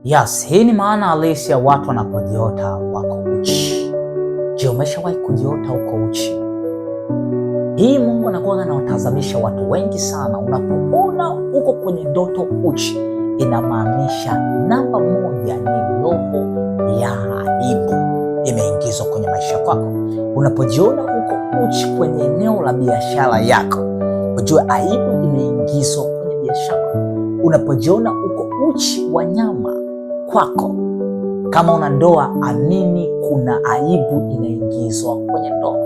Yes, hii ni maana halisi ya watu wanapojiota wako uchi. Je, umeshawahi kujiota uko uchi? Hii Mungu anakuwa anawatazamisha watu wengi sana. Unapoona uko kwenye ndoto uchi, inamaanisha namba moja ni roho ya aibu imeingizwa kwenye maisha kwako. Unapojiona uko uchi kwenye eneo la biashara yako, ujue aibu imeingizwa kwenye biashara. Unapojiona uko uchi wa nyama kwako, kama una ndoa, amini kuna aibu inaingizwa kwenye ndoa.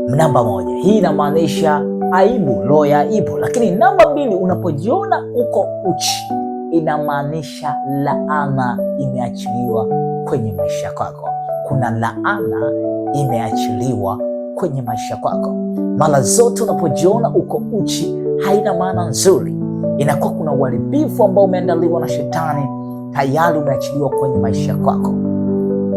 Namba moja, hii inamaanisha aibu, roho ya aibu. Lakini namba mbili, unapojiona uko uchi, inamaanisha laana imeachiliwa kwenye maisha kwako. Kuna laana imeachiliwa kwenye maisha kwako. Mara zote unapojiona uko uchi, haina maana nzuri. Inakuwa kuna uharibifu ambao umeandaliwa na shetani, tayari umeachiliwa kwenye maisha kwako,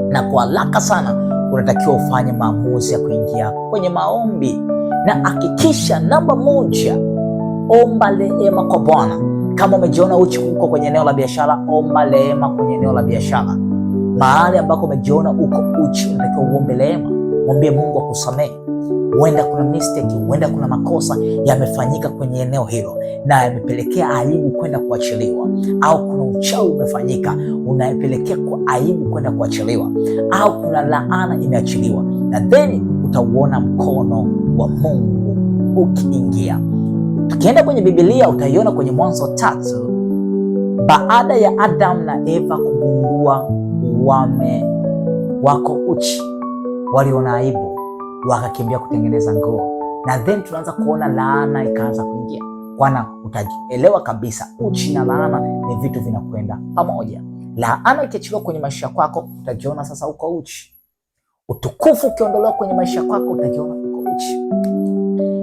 na kwa haraka sana unatakiwa ufanye maamuzi ya kuingia kwenye maombi. Na hakikisha, namba moja, omba rehema kwa Bwana. Kama umejiona uchi uko kwenye eneo la biashara, omba rehema kwenye eneo la biashara. Mahali ambako umejiona uko uchi, unatakiwa uombe rehema, mwambie Mungu akusamehe. Huenda kuna mistake, huenda kuna makosa yamefanyika kwenye eneo hilo na yamepelekea aibu kwenda kuachiliwa, au kuna uchawi umefanyika unayepelekea kwa aibu kwenda kuachiliwa, au kuna laana imeachiliwa, na then utauona mkono wa Mungu ukiingia. Tukienda kwenye Biblia utaiona kwenye Mwanzo 3, baada ya Adam na Eva kugundua wako uchi, waliona aibu, wakakimbia kutengeneza nguo, na then tunaanza kuona laana ikaanza kuingia. Bwana, utaelewa kabisa uchi na laana ni vitu vinakwenda pamoja. Laana ikiachiliwa kwenye maisha kwako, utajiona sasa uko uchi. Utukufu ukiondolewa kwenye maisha kwako, utajiona uko uchi.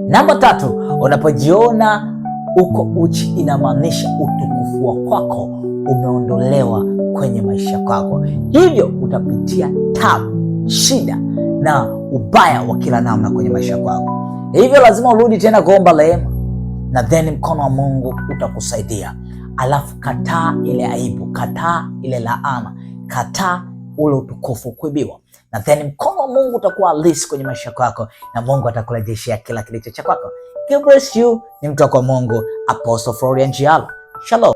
Namba 3, unapojiona uko uchi, inamaanisha utukufu wa kwako umeondolewa kwenye maisha kwako, hivyo utapitia tabu, shida na ubaya wa kila namna kwenye maisha kwako. Hivyo lazima urudi tena kuomba rehema, na then mkono wa Mungu utakusaidia. Alafu kataa ile aibu, kataa ile laana, kataa ule utukufu kuibiwa, na then mkono wa Mungu utakuwa halisi kwenye maisha kwako, na Mungu atakurejeshea kila kilicho cha kwako. God bless you. Ni mtu wa Mungu, Apostle Florian Njialo. Shalom.